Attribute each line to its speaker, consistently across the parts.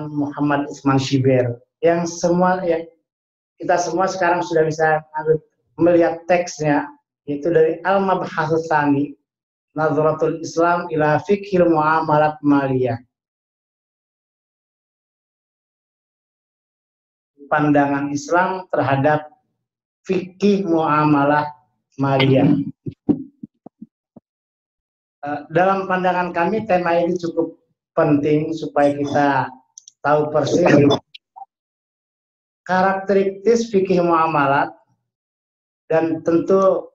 Speaker 1: Muhammad Usman Shiber yang semua ya kita semua sekarang sudah bisa melihat teksnya, yaitu dari Al-Mabhathus Tsani Nazratul Islam ila Fiqhil Muamalat Maliyah. Pandangan Islam terhadap fikih muamalah maliyah. Dalam pandangan kami tema ini cukup penting supaya kita tahu persis karakteristik fikih muamalat, dan tentu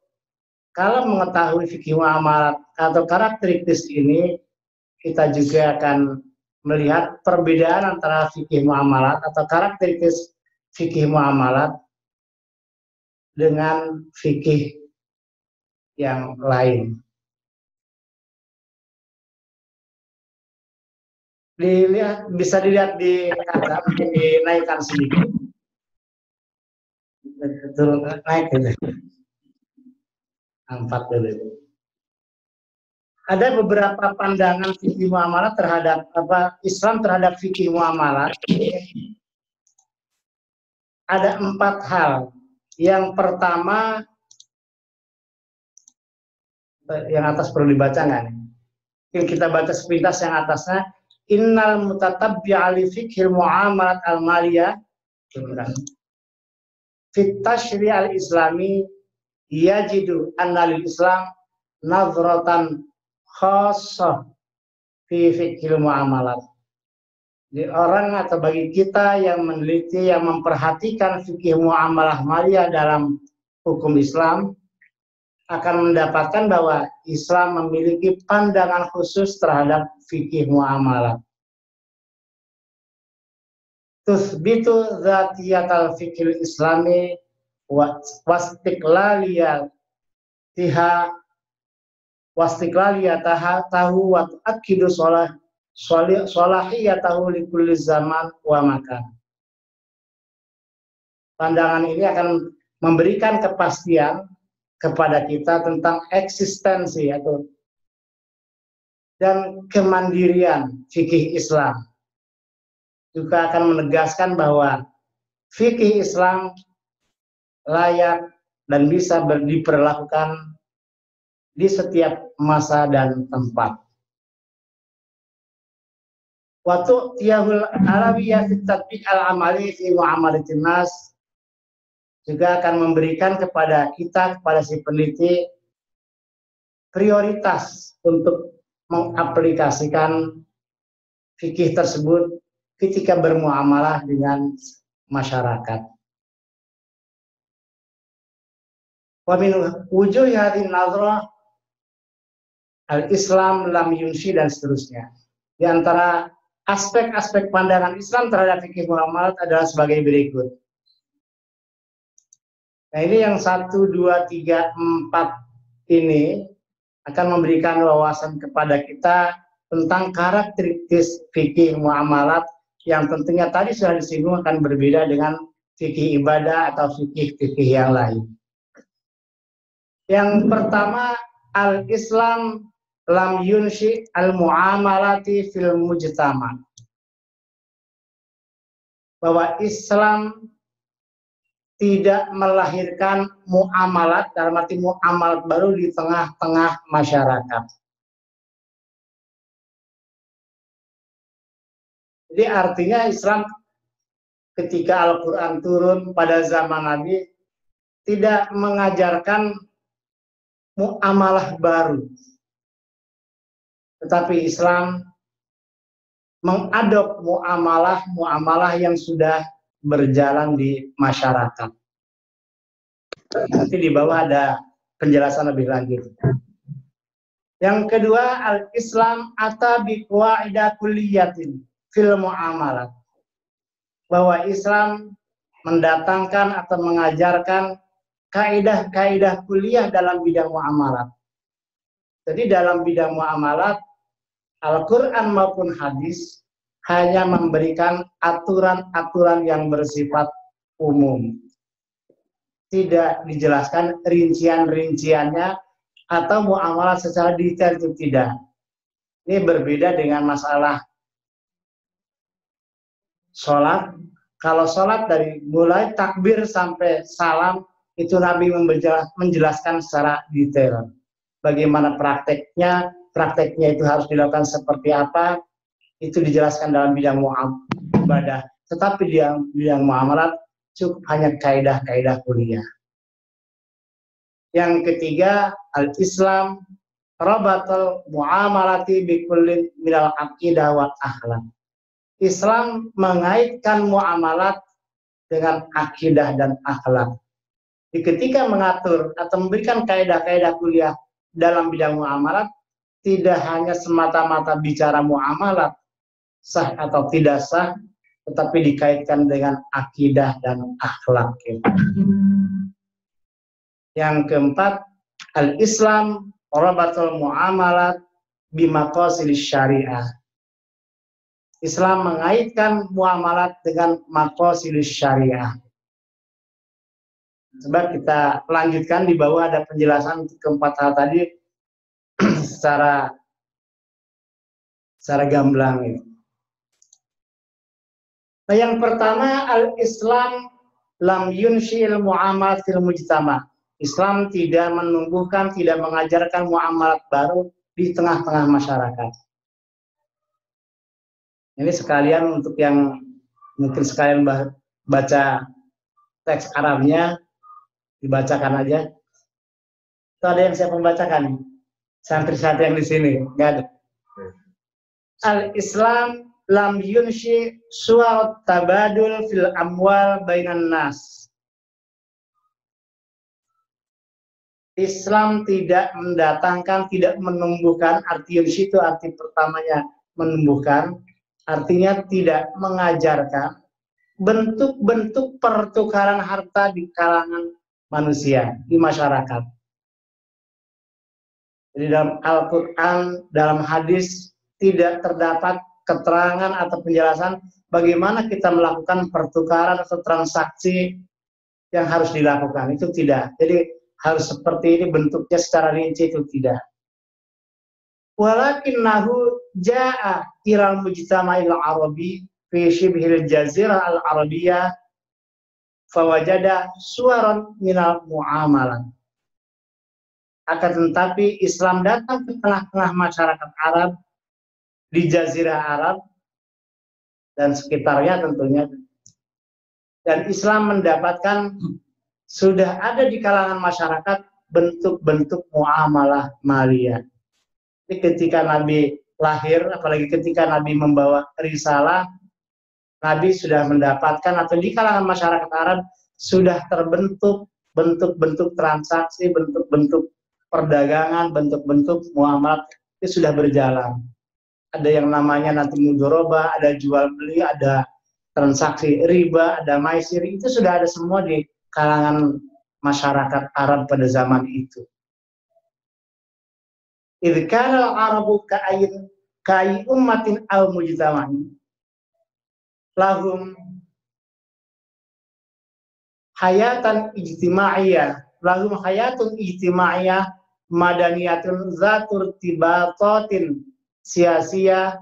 Speaker 1: kalau mengetahui fikih muamalat atau karakteristik ini, kita juga akan melihat perbedaan antara fikih muamalat atau karakteristik fikih muamalat dengan fikih yang lain. Bisa dilihat di kaca, dinaikkan sedikit. Turun, naik gitu. 4 dulu. Ada beberapa pandangan fikih muamalat terhadap Islam terhadap fikih muamalat. Ada 4 hal. Yang pertama, yang atas perlu dibaca nggak nih? Mungkin kita baca sepintas yang atasnya. Innal mutatabbi'a li fiqhil muamalat al-maliyah fit tashri' al-islami yajidu anna lil Islam nazratan khassah fi fiqhil muamalat. Jadi orang atau bagi kita yang meneliti, yang memperhatikan fikih muamalah maliyah dalam hukum Islam, akan mendapatkan bahwa Islam memiliki pandangan khusus terhadap fikih muamalat. Tuthbitu dzatiyatal fikih islami wastiqlaliyatahu wa tu'akkidu salahiyatahu likulli zaman wa makan. Pandangan ini akan memberikan kepastian kepada kita tentang eksistensi dan kemandirian fikih Islam. Juga akan menegaskan bahwa fikih Islam layak dan bisa diperlakukan di setiap masa dan tempat. Waktu tiyahul arabiyah fi tatbiq al-amali fi muamalatin nas, juga akan memberikan kepada kita, kepada si peneliti, prioritas untuk mengaplikasikan fikih tersebut ketika bermuamalah dengan masyarakat. Wa min wujuh hadhihi nazrah al-Islam lam yunshi, dan seterusnya. Di antara aspek-aspek pandangan Islam terhadap fikih muamalat adalah sebagai berikut. Nah, ini yang 1, 2, 3, 4 ini akan memberikan wawasan kepada kita tentang karakteristik fikih muamalat yang tentunya tadi sudah disinggung akan berbeda dengan fikih ibadah atau fikih-fikih yang lain. Yang pertama, al-Islam lam yunshi al-muamalati fil mujtama. Bahwa Islam tidak melahirkan muamalat, dalam arti muamalat baru di tengah-tengah masyarakat. Jadi artinya Islam ketika Al-Quran turun pada zaman Nabi tidak mengajarkan muamalah baru. Tetapi Islam mengadop muamalah yang sudah berjalan di masyarakat. Nanti di bawah ada penjelasan lebih lanjut. Yang kedua, al-Islam ata bi qaidah kulliyatin fil muamalat. Bahwa Islam mendatangkan atau mengajarkan kaidah-kaidah kuliah dalam bidang muamalat. Jadi dalam bidang muamalat, Al-Quran maupun hadis hanya memberikan aturan-aturan yang bersifat umum. Tidak dijelaskan rincian-rinciannya atau muamalah secara detail, itu tidak. Ini berbeda dengan masalah sholat. Kalau sholat dari mulai takbir sampai salam itu Nabi menjelaskan secara detail. Bagaimana prakteknya itu harus dilakukan seperti apa, itu dijelaskan dalam bidang ibadah. Tetapi di bidang muamalat cukup hanya kaidah-kaidah kuliah. Yang ketiga, al-Islam rabatul muamalati bikullin minal aqidah wa akhlak. Islam mengaitkan muamalat dengan akidah dan akhlak. Ketika mengatur atau memberikan kaidah-kaidah kuliah dalam bidang muamalat, tidak hanya semata-mata bicara muamalat sah atau tidak sah, tetapi dikaitkan dengan akidah dan akhlak. Yang keempat, al-Islam rabatul muamalat bimaqasidis syariah. Islam mengaitkan muamalat dengan maqasidis syariah. Coba kita lanjutkan, di bawah ada penjelasan untuk keempat hal tadi secara gamblang. Nah, yang pertama, al-Islam lam yunshil muamalat fil mujtama. Islam tidak menumbuhkan, tidak mengajarkan muamalat baru di tengah-tengah masyarakat. Ini sekalian untuk yang mungkin sekalian baca teks Arabnya, dibacakan aja. Itu ada yang siap membacakan? Santri-santri yang di sini, nggak ada. Al-Islam lam yunshi su'at tabadul fil amwal bainan nas. Islam tidak mendatangkan, tidak menumbuhkan. Arti yunshi itu arti pertamanya menumbuhkan, artinya tidak mengajarkan bentuk-bentuk pertukaran harta di kalangan manusia, di masyarakat. Jadi dalam Al-Quran, dalam hadis tidak terdapat keterangan atau penjelasan bagaimana kita melakukan pertukaran atau transaksi yang harus dilakukan. Itu tidak. Jadi harus seperti ini bentuknya secara rinci, itu tidak. Walakinnahu ja'a ilal mujtama'il arabi fi shibhil jazirah al-arabiyah fawajada suwaran minal muamalah. Akan tetapi Islam datang ke tengah-tengah masyarakat Arab, di Jazirah Arab dan sekitarnya tentunya, dan Islam mendapatkan sudah ada di kalangan masyarakat bentuk-bentuk muamalah maliyah. Jadi ketika Nabi lahir, apalagi ketika Nabi membawa risalah, Nabi sudah mendapatkan, atau di kalangan masyarakat Arab sudah terbentuk bentuk-bentuk transaksi, bentuk-bentuk perdagangan, bentuk-bentuk muamalah itu sudah berjalan. Ada yang namanya nanti mudoroba, ada jual beli, ada transaksi riba, ada maisir, itu sudah ada semua di kalangan masyarakat Arab pada zaman itu. Idh kana al-arabu ka'i ummatin aw mujtama'in lahum hayatan ijtima'iyah madaniyatun zatur tibatatin siyasiyah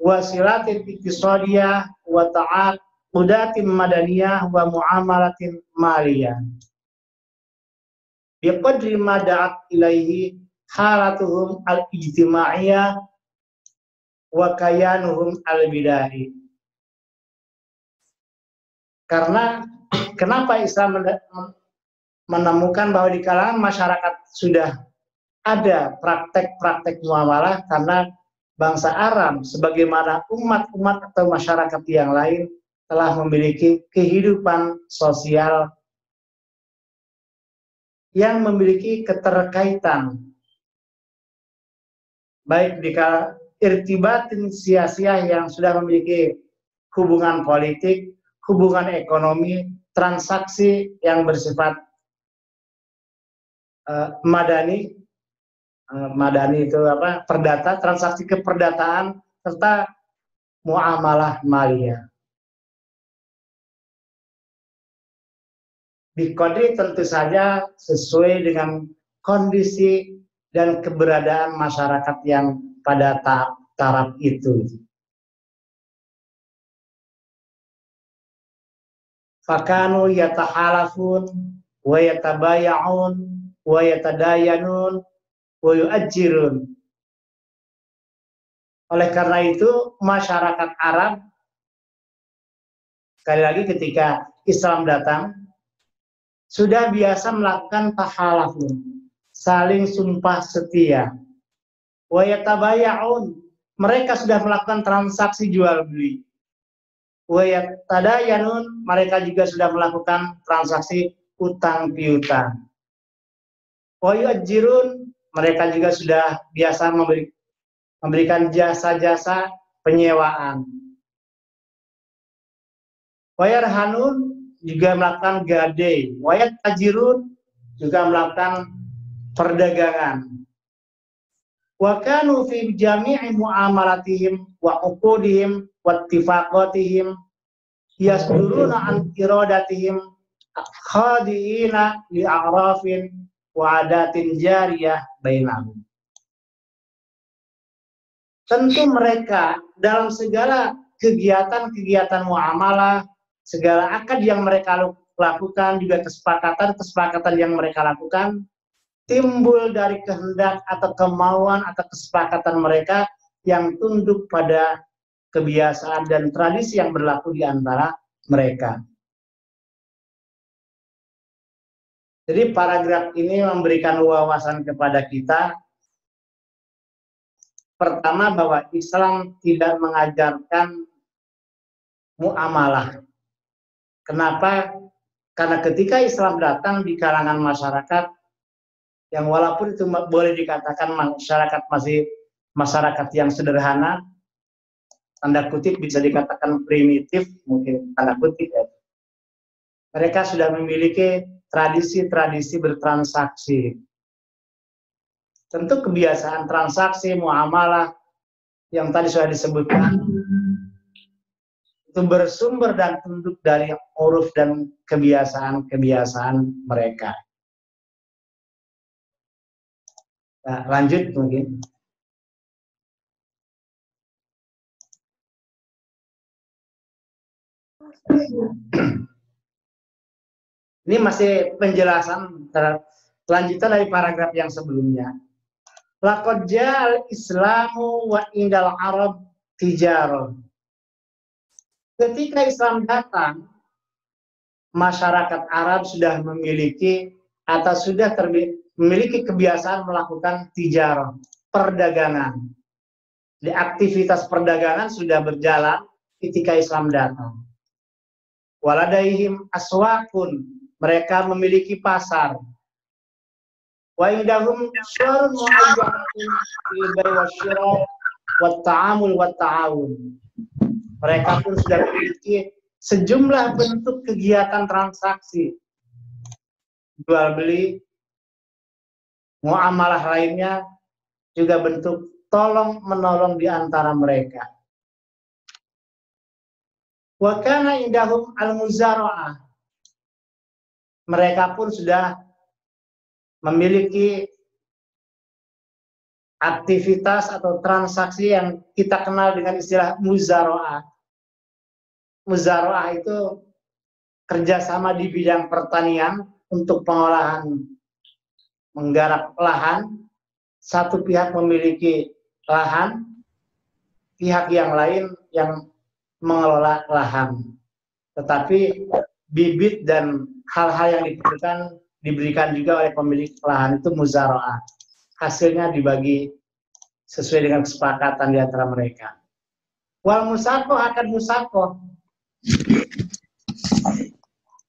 Speaker 1: wasilatin iktisadiyah wa ta'aqudatin madaniyah wa muamalatin maliyah biqadri ma da'at ilaihi halatuhum al-ijtima'iyah wa kayanuhum al-bidahi. Karena kenapa Islam menemukan bahwa di kalangan masyarakat sudah ada praktek-praktek muamalah, karena bangsa Arab sebagaimana umat-umat atau masyarakat yang lain telah memiliki kehidupan sosial yang memiliki keterkaitan baik di irtibatin sia-sia yang sudah memiliki hubungan politik, hubungan ekonomi, transaksi yang bersifat madani itu apa? Perdata, transaksi keperdataan serta muamalah maliyah. Biqadri tentu saja sesuai dengan kondisi dan keberadaan masyarakat yang pada taraf itu. Fakanu yatahalafun wa yatabaya'un wa yatadayanun wa yu'ajjirun. Oleh karena itu masyarakat Arab, sekali lagi ketika Islam datang, sudah biasa melakukan tahalafun, saling sumpah setia. Wa yatabaya'un, mereka sudah melakukan transaksi jual beli. Wa yatadayanun, mereka juga sudah melakukan transaksi utang piutang. Wa yu'ajjirun, mereka juga sudah biasa memberikan jasa-jasa penyewaan. Wa yarhanun, juga melakukan gade. Wa yatajirun, juga melakukan perdagangan. Wa kanu fi jami'i muamalatihim wa uqudihim wa ittifaqatihim yasduruna an iradatihim khadiina li a'rafin wa adatin jariyah bainahum. Tentu mereka dalam segala kegiatan-kegiatan muamalah, segala akad yang mereka lakukan, juga kesepakatan-kesepakatan yang mereka lakukan, timbul dari kehendak atau kemauan atau kesepakatan mereka yang tunduk pada kebiasaan dan tradisi yang berlaku di antara mereka. Jadi paragraf ini memberikan wawasan kepada kita, pertama bahwa Islam tidak mengajarkan muamalah. Kenapa? Karena ketika Islam datang di kalangan masyarakat, yang walaupun itu boleh dikatakan masyarakat masih masyarakat yang sederhana, tanda kutip bisa dikatakan primitif, mungkin tanda kutip ya. Mereka sudah memiliki tradisi-tradisi bertransaksi. Tentu kebiasaan transaksi, muamalah yang tadi sudah disebutkan, itu bersumber dan tunduk dari uruf dan kebiasaan-kebiasaan mereka. Nah, lanjut mungkin. Ini masih penjelasan lanjutan dari paragraf yang sebelumnya. Laqad ja'al Islamu wa indal Arab tijarah. Ketika Islam datang, masyarakat Arab sudah memiliki atau sudah memiliki kebiasaan melakukan tijarah, perdagangan. Di aktivitas perdagangan sudah berjalan ketika Islam datang. Waladaihim aswaqun, mereka memiliki pasar. Wa indahum syarun mu'ayyanatun fil bai' wasyira' wat ta'amul wat ta'awun. Mereka pun sudah memiliki sejumlah bentuk kegiatan transaksi, jual beli, muamalah lainnya, juga bentuk tolong menolong di antara mereka. Wa kana indahum al-muzara'ah, mereka pun sudah memiliki aktivitas atau transaksi yang kita kenal dengan istilah muzara'ah. Muzara'ah itu kerjasama di bidang pertanian untuk pengolahan, menggarap lahan. Satu pihak memiliki lahan, pihak yang lain yang mengelola lahan. Tetapi bibit dan hal-hal yang diperlukan diberikan juga oleh pemilik lahan, itu muzara'ah. Hasilnya dibagi sesuai dengan kesepakatan di antara mereka. Wal musaqoh akan musaqoh.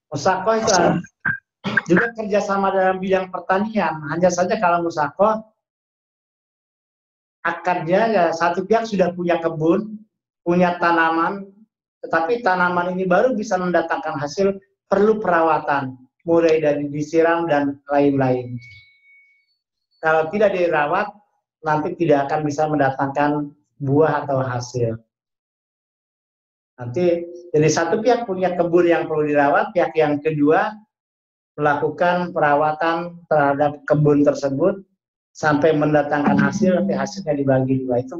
Speaker 1: Musaqoh itu juga kerjasama dalam bidang pertanian. Hanya saja kalau musaqoh, akadnya ya satu pihak sudah punya kebun, punya tanaman, tetapi tanaman ini baru bisa mendatangkan hasil, perlu perawatan, mulai dari disiram dan lain-lain. Kalau tidak dirawat, nanti tidak akan bisa mendatangkan buah atau hasil. Nanti jadi satu pihak punya kebun yang perlu dirawat, pihak yang kedua melakukan perawatan terhadap kebun tersebut sampai mendatangkan hasil, nanti hasilnya dibagi dua, itu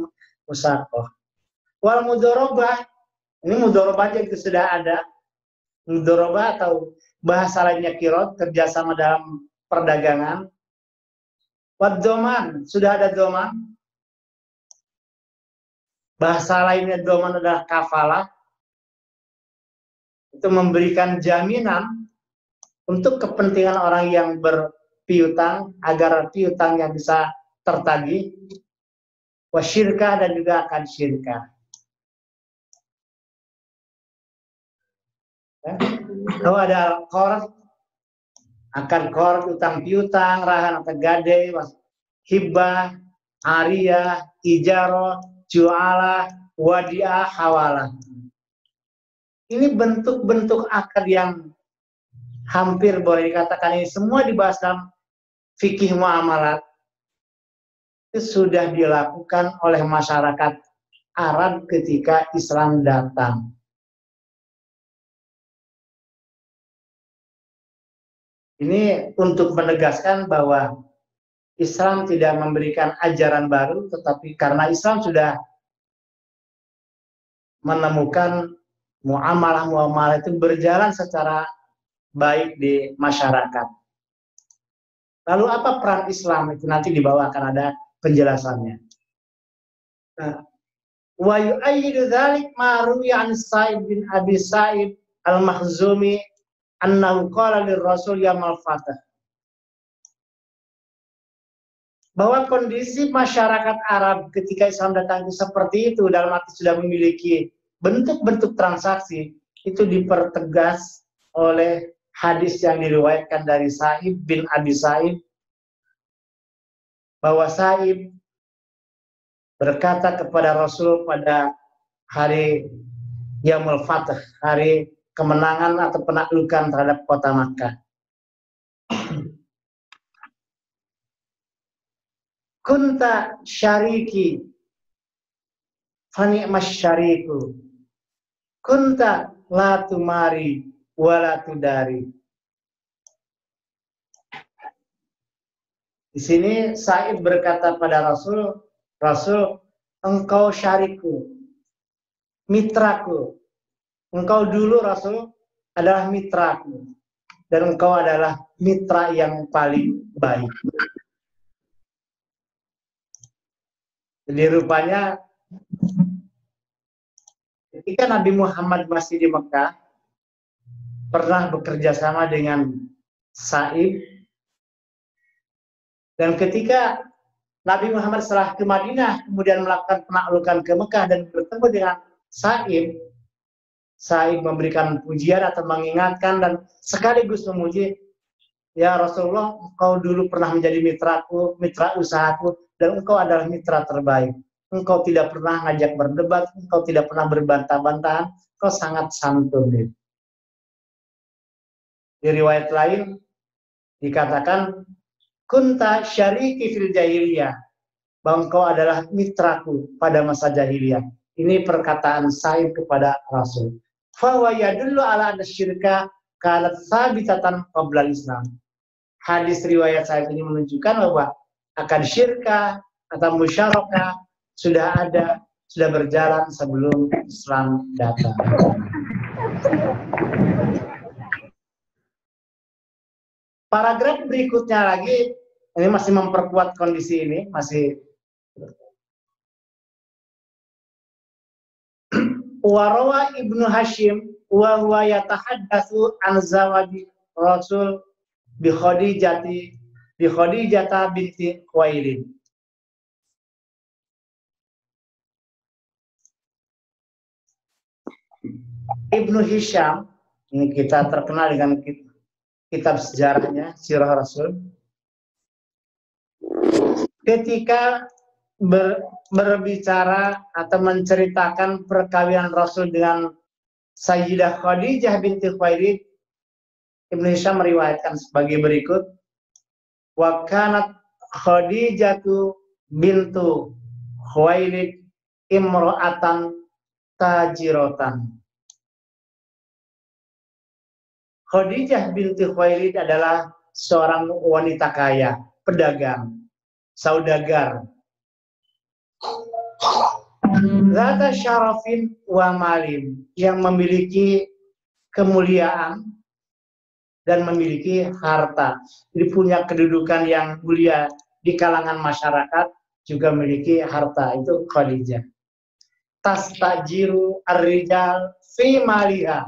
Speaker 1: musaqoh. Wal mudharabah, ini mudharabah itu sudah ada. mudoroba atau bahasa lainnya kirot, kerjasama dalam perdagangan. Wadoman, sudah ada doman. Bahasa lainnya doman adalah kafalah. Itu memberikan jaminan untuk kepentingan orang yang berpiutang agar piutangnya bisa tertagih. Wasyirkah dan juga akan syirkah. Kalau ada qard, akan qard, utang piutang, rahan atau gade, hibah, ariyah, ijarah, jualah, wadiah, hawalah. Ini bentuk-bentuk akad yang hampir boleh dikatakan ini semua dibahas dalam fikih muamalat. Itu sudah dilakukan oleh masyarakat Arab ketika Islam datang. Ini untuk menegaskan bahwa Islam tidak memberikan ajaran baru, tetapi karena Islam sudah menemukan muamalah itu berjalan secara baik di masyarakat. Lalu apa peran Islam itu nanti di bawah akan ada penjelasannya. Wa yu'ayyidu dzalik ma ruwiya an Sa'id bin Abi Sa'id al-Makhzumi annahu qala lirrasul yaumil fath. Bahwa kondisi masyarakat Arab ketika Islam datang itu seperti itu, dalam arti sudah memiliki bentuk-bentuk transaksi, itu dipertegas oleh hadis yang diriwayatkan dari Sa'id bin Abi Sa'id, bahwa Sa'id berkata kepada Rasul pada hari Yaumul Fath, hari kemenangan atau penaklukan terhadap kota Makkah. Kunta syariki fani'mas syariku. Kunta la tumari wa la tudari. Di sini Sa'id berkata pada Rasul, Rasul, engkau syariku, mitraku. Engkau dulu Rasul adalah mitraku, dan engkau adalah mitra yang paling baik. Jadi rupanya ketika Nabi Muhammad masih di Mekah, pernah bekerja sama dengan Sa'id, dan ketika Nabi Muhammad setelah ke Madinah kemudian melakukan penaklukan ke Mekah dan bertemu dengan Sa'id, Sa'id memberikan pujian atau mengingatkan dan sekaligus memuji, ya Rasulullah, engkau dulu pernah menjadi mitraku, mitra usahaku, dan engkau adalah mitra terbaik. Engkau tidak pernah ngajak berdebat, engkau tidak pernah berbantah-bantahan, engkau sangat santun. Di riwayat lain dikatakan, kunta syariki fil jahiliyah, bahwa engkau adalah mitraku pada masa jahiliyah. Ini perkataan Sa'id kepada Rasul. Fa wa yadullu ala anna syirka kanat sabitatan qabla Islam. Hadis riwayat Sa'id ini menunjukkan bahwa akan syirka atau musyarakah sudah ada, sudah berjalan sebelum Islam datang. Paragraf berikutnya lagi, ini masih memperkuat kondisi ini, masih Warawa Ibnu Hashim wa huwa yatahaddatsu an zawaji Rasul bi Khadijata binti Khuwailid. Ibnu Hisham, ini kita terkenal dengan kitab sejarahnya, Sirah Rasul. Ketika berbicara atau menceritakan perkawinan Rasul dengan Sayyidah Khadijah binti Khuwailid, Ibnu Hisham meriwayatkan sebagai berikut: wa kanat Khadijatu bintu Khuwailid imra'atan tajiratan. Khadijah binti Khuwailid adalah seorang wanita kaya, pedagang, saudagar. Zata syarafin wa malin, yang memiliki kemuliaan dan memiliki harta. Jadi punya kedudukan yang mulia di kalangan masyarakat, juga memiliki harta. Itu Khadijah. Tastajiru ar-rijal fi maliha.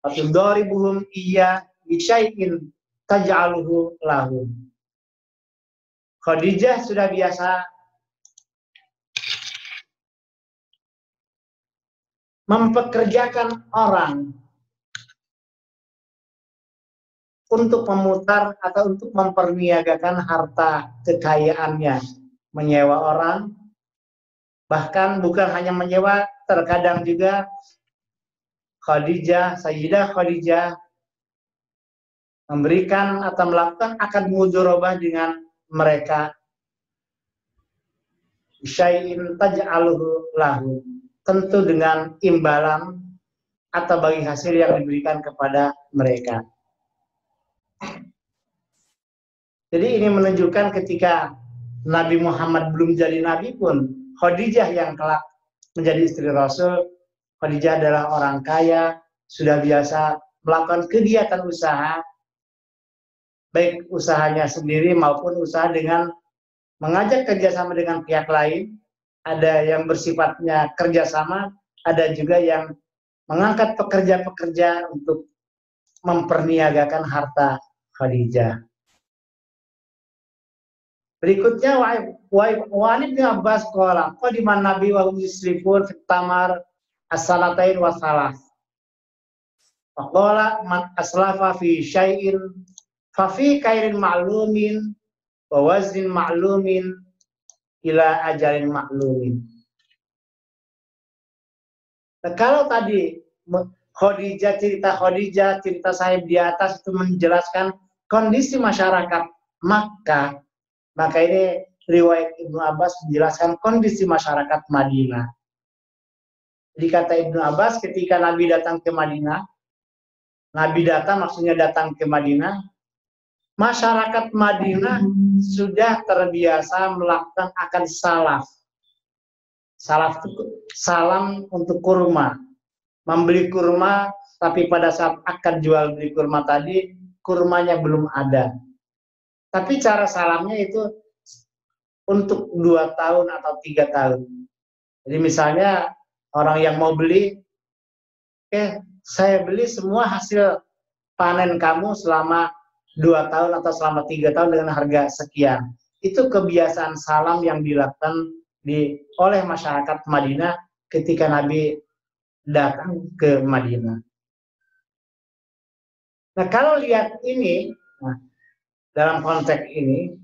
Speaker 1: Fatudaribuhum iya bisyai'in taj'aluhu lahum. Khadijah sudah biasa mempekerjakan orang untuk memutar atau untuk memperniagakan harta kekayaannya, menyewa orang, bahkan bukan hanya menyewa, terkadang juga Sayyidah Khadijah memberikan atau melakukan akad mudharabah dengan mereka, syai'in taj'aluhu lahu, tentu dengan imbalan atau bagi hasil yang diberikan kepada mereka. Jadi ini menunjukkan ketika Nabi Muhammad belum jadi nabi pun, Khadijah yang kelak menjadi istri Rasul. Khadijah adalah orang kaya, sudah biasa melakukan kegiatan usaha, baik usahanya sendiri maupun usaha dengan mengajak kerjasama dengan pihak lain. Ada yang bersifatnya kerjasama, ada juga yang mengangkat pekerja-pekerja untuk memperniagakan harta Khadijah. Berikutnya Wa'an bin Abbas qala qadiman Nabi wa hum yusrifun fit tamar as-sanatain wa salas. Faqala man aslafa fi syai'in fa fi kairin ma'lumin wa waznin ma'lumin ila ajalin ma'lumin. Nah, kalau tadi cerita sahib di atas itu menjelaskan kondisi masyarakat Makkah, maka ini riwayat Ibnu Abbas menjelaskan kondisi masyarakat Madinah. Jadi kata Ibnu Abbas, ketika Nabi datang ke Madinah, Nabi datang maksudnya datang ke Madinah, masyarakat Madinah sudah terbiasa melakukan akad salaf. Salaf itu salam untuk kurma. Membeli kurma, tapi pada saat akad jual beli kurma tadi, kurmanya belum ada. Tapi cara salamnya itu untuk 2 tahun atau 3 tahun. Jadi misalnya orang yang mau beli, saya beli semua hasil panen kamu selama 2 tahun atau selama 3 tahun dengan harga sekian. Itu kebiasaan salam yang dilakukan oleh masyarakat Madinah ketika Nabi datang ke Madinah. Nah, kalau lihat ini, dalam konteks ini,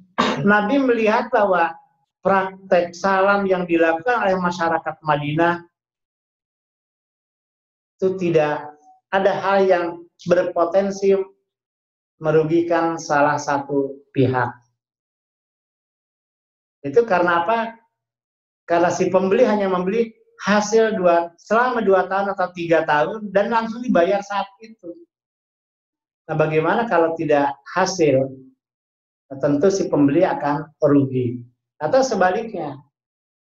Speaker 1: Nabi melihat bahwa praktek salam yang dilakukan oleh masyarakat Madinah itu tidak ada hal yang berpotensi merugikan salah satu pihak. Itu karena apa? Karena si pembeli hanya membeli hasil selama 2 tahun atau 3 tahun dan langsung dibayar saat itu. Nah, bagaimana kalau tidak hasil? Nah, tentu si pembeli akan rugi. Atau sebaliknya,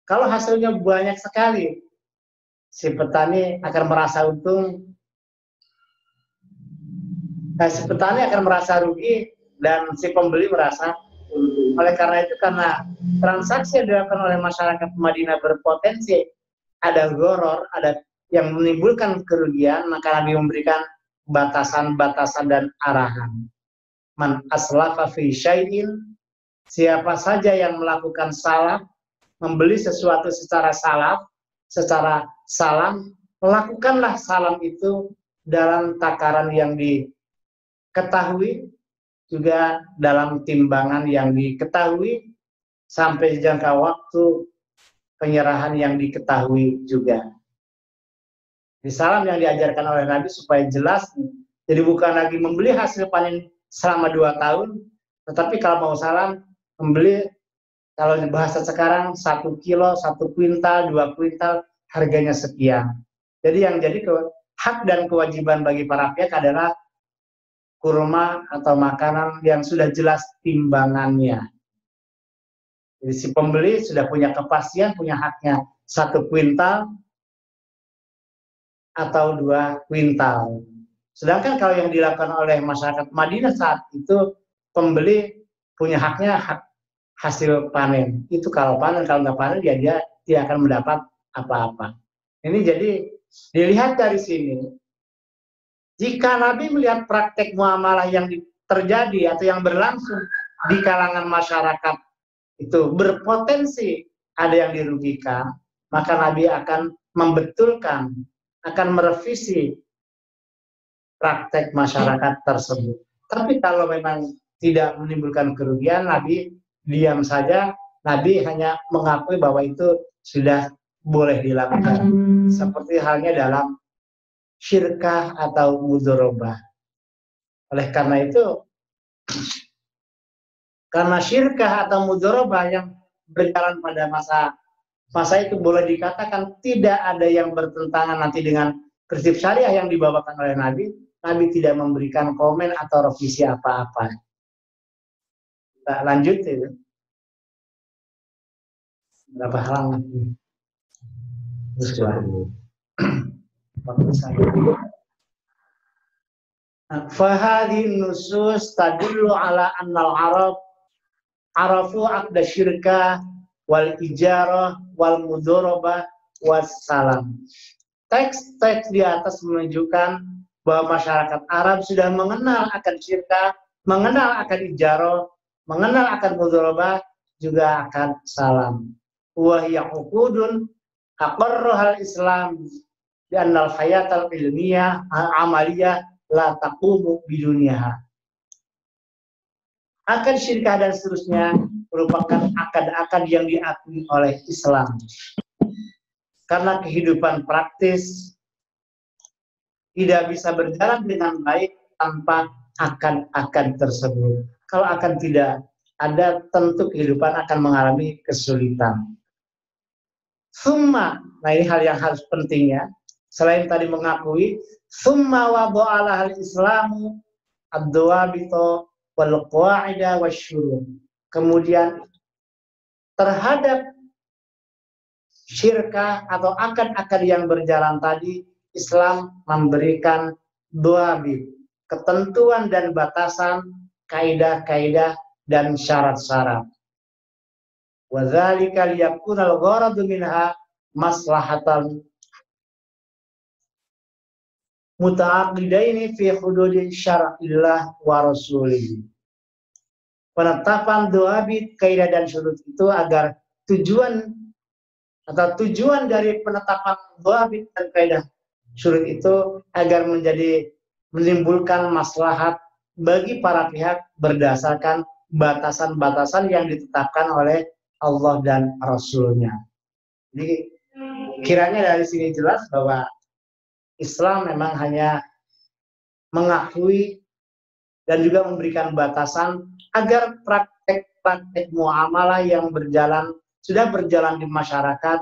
Speaker 1: kalau hasilnya banyak sekali, si petani akan merasa untung, si petani akan merasa rugi, dan si pembeli merasa untung. Oleh karena itu, karena transaksi yang dilakukan oleh masyarakat Madinah berpotensi ada gharar, ada yang menimbulkan kerugian, maka Nabi memberikan batasan-batasan dan arahan. Man aslafa fi syai'in, siapa saja yang melakukan salaf, membeli sesuatu secara salam, melakukanlah salam itu dalam takaran yang diketahui, juga dalam timbangan yang diketahui, sampai jangka waktu penyerahan yang diketahui juga. Di salam yang diajarkan oleh Nabi supaya jelas, jadi bukan lagi membeli hasil panen selama 2 tahun, tetapi kalau mau salam, membeli, kalau bahasa sekarang 1 kilo, 1 kuintal, 2 kuintal, harganya sekian. Jadi yang jadi hak dan kewajiban bagi para pihak adalah kurma atau makanan yang sudah jelas timbangannya. Jadi si pembeli sudah punya kepastian, punya haknya 1 kuintal, atau 2 kuintal. Sedangkan kalau yang dilakukan oleh masyarakat Madinah saat itu, pembeli punya haknya hak hasil panen. Itu kalau panen, kalau nggak panen dia tidak akan mendapat apa-apa. Ini jadi dilihat dari sini, jika Nabi melihat praktek muamalah yang terjadi atau yang berlangsung di kalangan masyarakat itu berpotensi ada yang dirugikan, maka Nabi akan membetulkan, akan merevisi praktek masyarakat tersebut. Tapi kalau memang tidak menimbulkan kerugian, Nabi diam saja. Nabi hanya mengakui bahwa itu sudah boleh dilakukan. Seperti halnya dalam syirkah atau mudharabah. Oleh karena itu, karena syirkah atau mudharabah yang berjalan pada masa itu boleh dikatakan tidak ada yang bertentangan nanti dengan prinsip syariah yang dibawakan oleh Nabi. Nabi tidak memberikan komen atau revisi apa-apa. Kita lanjut itu. Berapa halaman? Fahadhi nusus tadullu ala annal Arab arafu aqda syirkah wal ijarah wal mudharabah wassalam. Teks-teks di atas menunjukkan bahwa masyarakat Arab sudah mengenal akan syirkah, mengenal akan ijarah, mengenal akan mudharabah, juga akan salam. Wa hiya uqudun aqarrahal Islam di annal hayatal ilmiyah amaliyah la taqumu biduniha. Akad syirkah dan seterusnya merupakan akad-akad yang diakui oleh Islam. Karena kehidupan praktis tidak bisa berjalan dengan baik tanpa akad-akad tersebut. Kalau akad tidak ada, tentu kehidupan akan mengalami kesulitan. Summa, nah ini hal yang harus pentingnya, selain tadi mengakui, summa wada'ala al-islamu ad-dawabito wal qawaida wasyurut. Kemudian terhadap syirkah atau akad-akad yang berjalan tadi, Islam memberikan dawabit, ketentuan dan batasan, kaidah-kaidah dan syarat-syarat. Wa dzalika liyakuna al-gharadu minha maslahatan muta'aqidaini fi hududi syar'illah wa rasulih. Penetapan dawabit, kaidah dan syurut itu agar tujuan dari penetapan dawabit dan kaidah syurut itu agar menimbulkan maslahat bagi para pihak berdasarkan batasan-batasan yang ditetapkan oleh Allah dan Rasul-Nya. Jadi kiranya dari sini jelas bahwa Islam memang hanya mengakui dan juga memberikan batasan agar praktek-praktek muamalah yang sudah berjalan di masyarakat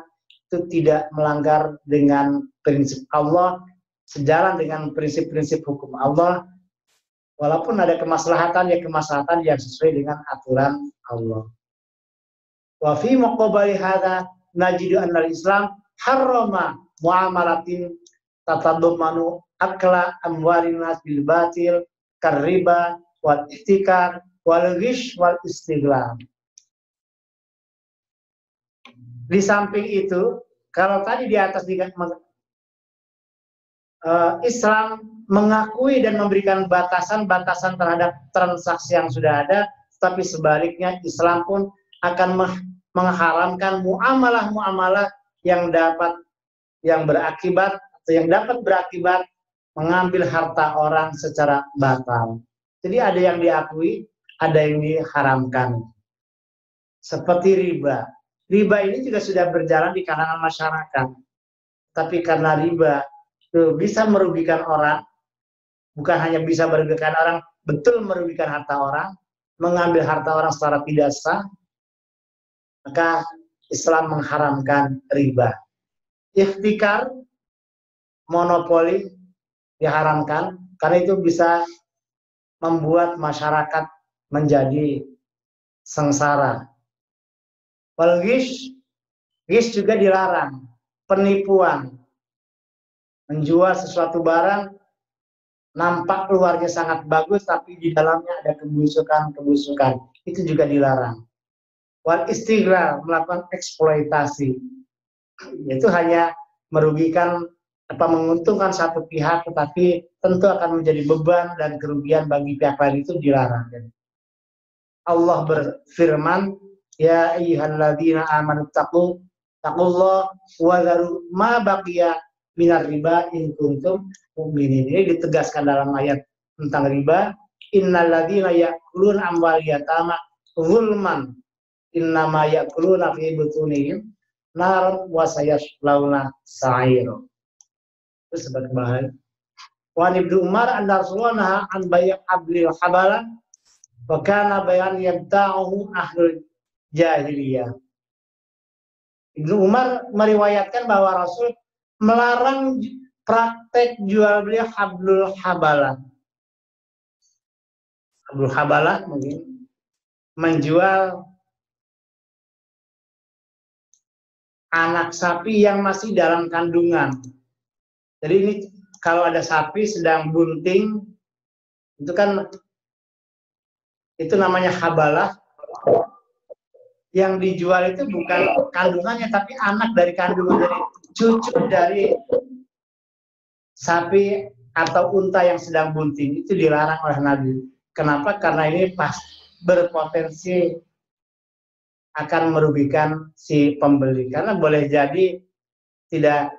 Speaker 1: itu tidak melanggar dengan prinsip Allah, sejalan dengan prinsip-prinsip hukum Allah, walaupun ada kemaslahatan yang sesuai dengan aturan Allah. Wa fi muqabali hadza najidu anna al-Islam harrama muamalatin tatadammanu akla amwalin nas bil batil karriba wal ihtikar wal ghish wal istighlal. Di samping itu, kalau tadi di atas Islam mengakui dan memberikan batasan-batasan terhadap transaksi yang sudah ada, tapi sebaliknya Islam pun akan mengharamkan muamalah-muamalah yang dapat berakibat mengambil harta orang secara batal. Jadi ada yang diakui, ada yang diharamkan. Seperti riba. Riba ini juga sudah berjalan di kalangan masyarakat. Tapi karena riba itu bisa merugikan orang, bukan hanya bisa merugikan orang, betul merugikan harta orang, mengambil harta orang secara tidak sah, maka Islam mengharamkan riba. Ihtikar, monopoli diharamkan karena itu bisa membuat masyarakat menjadi sengsara. Wal ghish juga dilarang, penipuan. menjual sesuatu barang nampak luarnya sangat bagus tapi di dalamnya ada kebusukan-kebusukan, itu juga dilarang. Wal istighlal, melakukan eksploitasi, itu hanya merugikan apa menguntungkan satu pihak tetapi tentu akan menjadi beban dan kerugian bagi pihak lain, itu dilarang. Allah berfirman, ya ayyuhalladzina amanu taqullah wa dharu ma baqiya minar riba in kuntum mu'minin. Ini ditegaskan dalam ayat tentang riba, innalladzina ya'kuluna amwal yatama zulman innama ya'kuluna fi butunihim nar wa sayaslawna sa'ir. Itu sebagai bahan. Wa Ibnu Umar anna Rasulullah an bay' ablil habala wa kana bayan yabta'uhu ahlul jahiliyah. Ibnu Umar meriwayatkan bahwa Rasul melarang praktek jual beli hablul habalah. Hablul habalah mungkin menjual anak sapi yang masih dalam kandungan. Jadi ini kalau ada sapi sedang bunting, itu kan itu namanya habalah. Yang dijual itu bukan kandungannya tapi anak dari kandungan, dari cucu dari sapi atau unta yang sedang bunting, itu dilarang oleh Nabi. Kenapa? Karena ini pas berpotensi akan merugikan si pembeli, karena boleh jadi tidak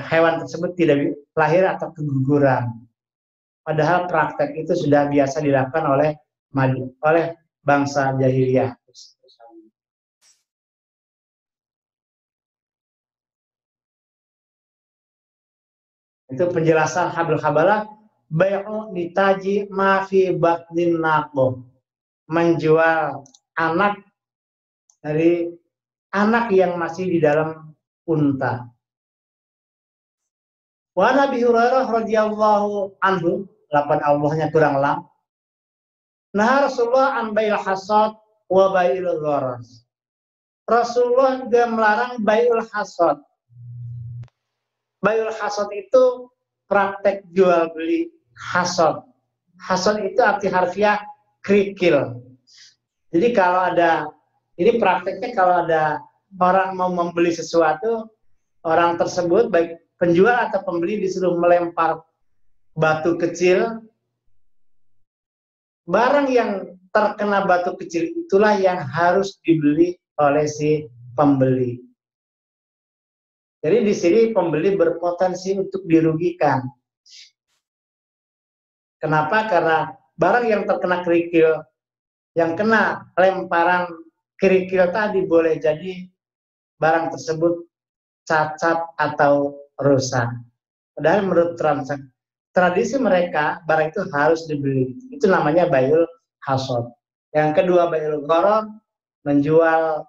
Speaker 1: hewan tersebut tidak lahir atau keguguran. Padahal praktek itu sudah biasa dilakukan oleh bangsa jahiliyah. Itu penjelasan hablul habalah. Bai'u nitaji ma fi batnin naqo, menjual anak dari anak yang masih di dalam unta. Wa Nabi Hurairah radhiyallahu anhu, lapan Allahnya kurang lam, nah Rasulullah an bai'il hasad wa bai'il gharas. Rasulullah juga melarang bai'ul hasad. Bai'ul hasad itu praktek jual beli hasad. Hasad itu arti harfiah kerikil. Jadi kalau ada, ini prakteknya kalau ada orang mau membeli sesuatu, orang tersebut baik penjual atau pembeli disuruh melempar batu kecil. Barang yang terkena batu kecil itulah yang harus dibeli oleh si pembeli. Jadi di sini pembeli berpotensi untuk dirugikan. Kenapa? Karena barang yang terkena kerikil, yang kena lemparan kerikil tadi, boleh jadi barang tersebut cacat atau rusak. Padahal menurut tradisi mereka, barang itu harus dibeli. Itu namanya bai'ul hasad. Yang kedua bai'ul gharar, menjual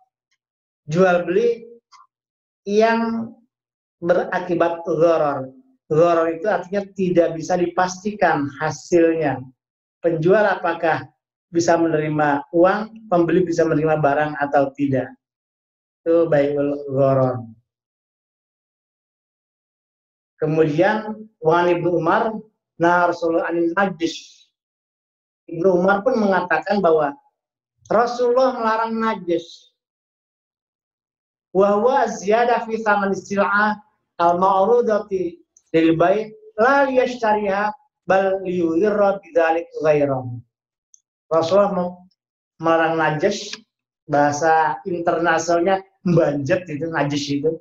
Speaker 1: jual beli yang berakibat gharar. Gharar itu artinya tidak bisa dipastikan hasilnya. Penjual apakah bisa menerima uang, pembeli bisa menerima barang atau tidak. Itu bai'ul gharar. Kemudian wan Ibnu Umar, nah Rasulullah anil najis. Ibnu Umar pun mengatakan bahwa Rasulullah melarang najis. Wa huwa ziyadah fi thaman sil'ah al-ma'rudati lil bai' la yashtariha bal yuyirra bidzalik ghairahu. Rasulullah melarang najis, bahasa internasionalnya banjet itu, najis itu.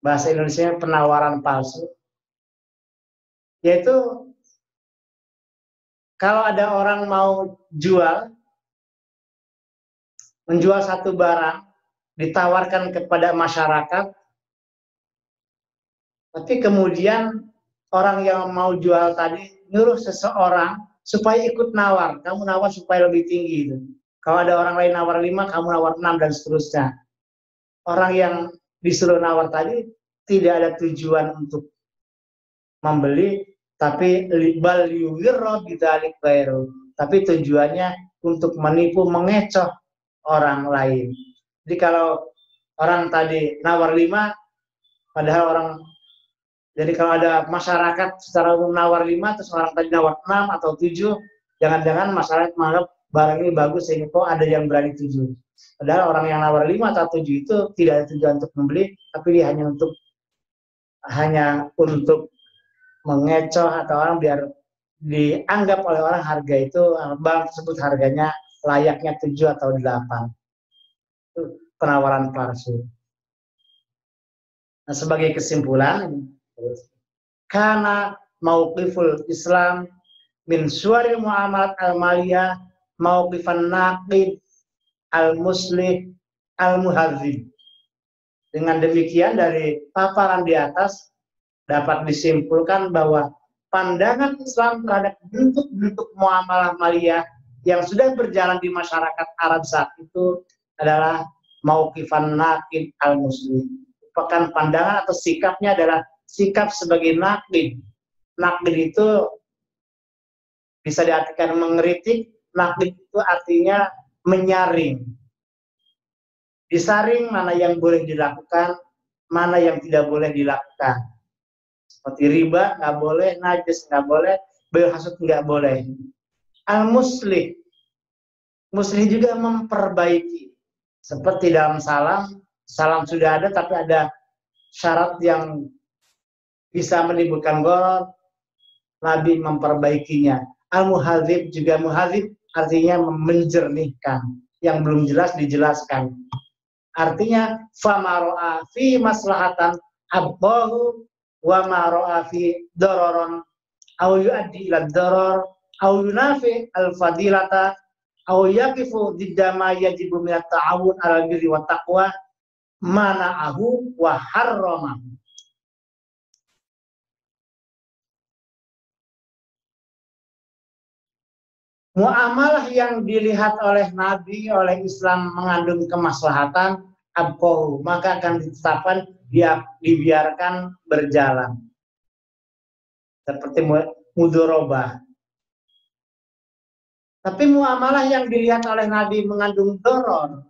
Speaker 1: Bahasa Indonesia penawaran palsu. Yaitu kalau ada orang mau menjual satu barang, ditawarkan kepada masyarakat, tapi kemudian orang yang mau jual tadi nyuruh seseorang supaya ikut nawar, kamu nawar supaya lebih tinggi itu. Kalau ada orang lain nawar 5, kamu nawar 6 dan seterusnya. Orang yang disuruh nawar tadi tidak ada tujuan untuk membeli, tapi bal yuwirra bidzalik ghairu, tapi tujuannya untuk menipu, mengecoh orang lain. Jadi kalau orang tadi nawar 5, padahal orang Jadi kalau ada masyarakat secara umum nawar 5, terus orang tadi nawar 6 atau 7, jangan-jangan masyarakat menganggap barang ini bagus sehingga kok ada yang berani 7. Padahal orang yang nawar 5 atau 7 itu tidak ada tujuan untuk membeli, tapi dia hanya untuk mengecoh atau orang biar dianggap oleh orang harga itu barang tersebut harganya layaknya 7 atau 8. Itu penawaran palsu. Nah, sebagai kesimpulan, karena mauqiful Islam min suwaril muamalat al-maliyah mauqifan naqid al-muslih al-muhadzib. Dengan demikian dari paparan di atas dapat disimpulkan bahwa pandangan Islam terhadap bentuk-bentuk muamalah maliyah yang sudah berjalan di masyarakat Arab saat itu adalah mauqifan naqid al-muslih. Merupakan pandangan atau sikapnya adalah sikap sebagai naqid. Naqid itu bisa diartikan mengkritik, naqid itu artinya menyaring. Disaring mana yang boleh dilakukan, mana yang tidak boleh dilakukan. Seperti riba nggak boleh, najis nggak boleh, berhasut nggak boleh. Al-muslih, muslih juga memperbaiki. Seperti dalam salam, salam sudah ada tapi ada syarat yang bisa menimbulkan gharar, Nabi memperbaikinya. Al-muhadzib juga muhadzib artinya menjernihkan, yang belum jelas dijelaskan. Artinya fama ra'a fi maslahatan abbahu wa ma ra'a fi dararon au yuaddi ila darar au yunafi al-fadilata au yaqifu didda ma yajibu min at-ta'awun 'ala birri wa taqwa mana'ahu wa harramahu. Muamalah yang dilihat oleh Nabi, oleh Islam mengandung kemaslahatan, abqahu, maka akan ditetapkan, dibiarkan berjalan. Seperti mudharabah. Tapi muamalah yang dilihat oleh Nabi mengandung doror,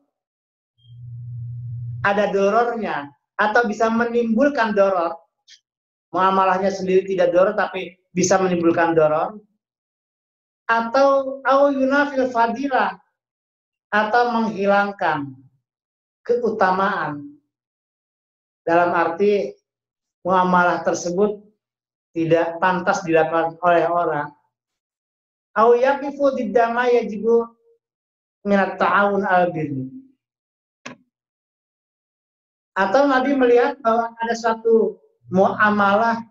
Speaker 1: ada dorornya, atau bisa menimbulkan doror, muamalahnya sendiri tidak doror tapi bisa menimbulkan doror, atau yunafil fadilah, atau menghilangkan keutamaan, dalam arti muamalah tersebut tidak pantas dilakukan oleh orang, au yaqifu diddama yajibu minat ta'awun al-birri, atau Nabi melihat bahwa ada suatu muamalah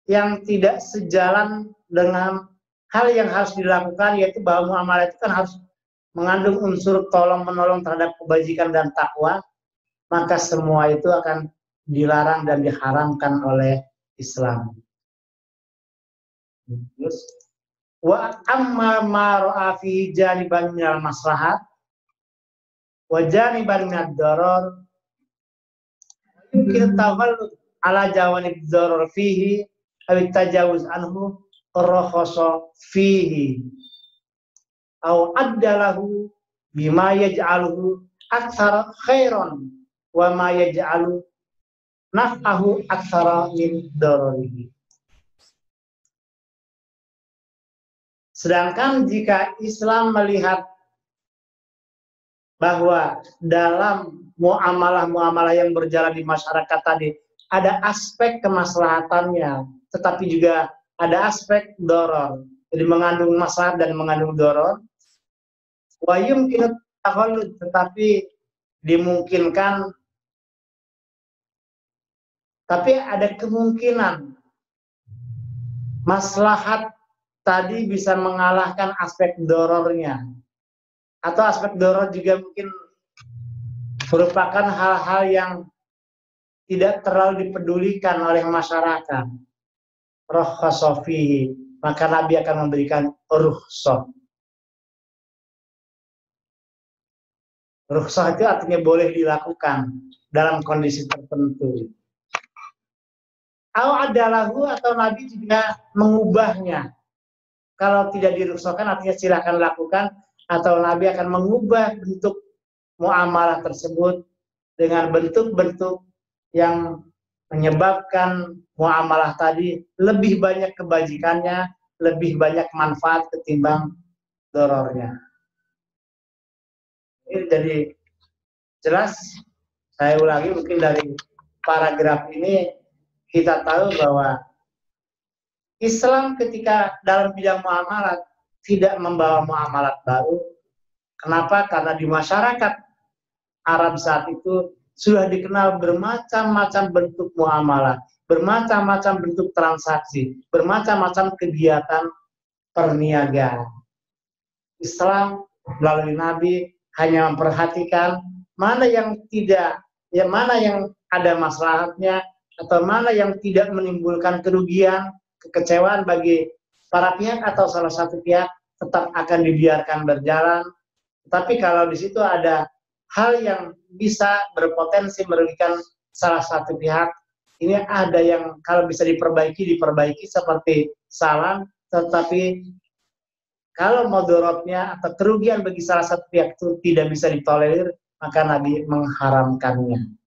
Speaker 1: yang tidak sejalan dengan hal yang harus dilakukan, yaitu bahwa muamalah itu kan harus mengandung unsur tolong-menolong terhadap kebajikan dan takwa, maka semua itu akan dilarang dan diharamkan oleh Islam. Terus, wa amma ma ra'a fi janiban minal maslahat wa janiban minad darar yumkin tawallud ala jawanib darar fihi aw tajawuz anhu rakhasa fihi aw addalahu bima yaj'aluhu aktsara khairan wa ma yaj'alu naf'ahu aktsara min dararihi. Sedangkan jika Islam melihat bahwa dalam muamalah-muamalah yang berjalan di masyarakat tadi ada aspek kemaslahatannya, tetapi juga ada aspek doror, jadi mengandung maslahat dan mengandung doror. Wa yumkin takhallud, tetapi dimungkinkan, tapi ada kemungkinan maslahat tadi bisa mengalahkan aspek dorornya, atau aspek doror juga mungkin merupakan hal-hal yang tidak terlalu dipedulikan oleh masyarakat. Rakhasa fihi, maka Nabi akan memberikan rukhsah. Rukhsah itu artinya boleh dilakukan dalam kondisi tertentu. Adalahu, atau Nabi juga mengubahnya. Kalau tidak dirukhsahkan artinya silakan lakukan, atau Nabi akan mengubah bentuk muamalah tersebut dengan bentuk-bentuk yang menyebabkan muamalah tadi lebih banyak kebajikannya, lebih banyak manfaat ketimbang dorornya. Ini jadi jelas, saya ulangi mungkin dari paragraf ini kita tahu bahwa Islam ketika dalam bidang muamalat tidak membawa muamalat baru. Kenapa? Karena di masyarakat Arab saat itu sudah dikenal bermacam-macam bentuk muamalah, bermacam-macam bentuk transaksi, bermacam-macam kegiatan perniagaan. Islam melalui Nabi hanya memperhatikan mana yang tidak, ya mana yang ada maslahatnya, atau mana yang tidak menimbulkan kerugian, kekecewaan bagi para pihak atau salah satu pihak, tetap akan dibiarkan berjalan. Tapi kalau di situ ada hal yang bisa berpotensi merugikan salah satu pihak, ini ada yang kalau bisa diperbaiki seperti salam, tetapi kalau mudorotnya atau kerugian bagi salah satu pihak itu tidak bisa ditolerir, maka Nabi mengharamkannya.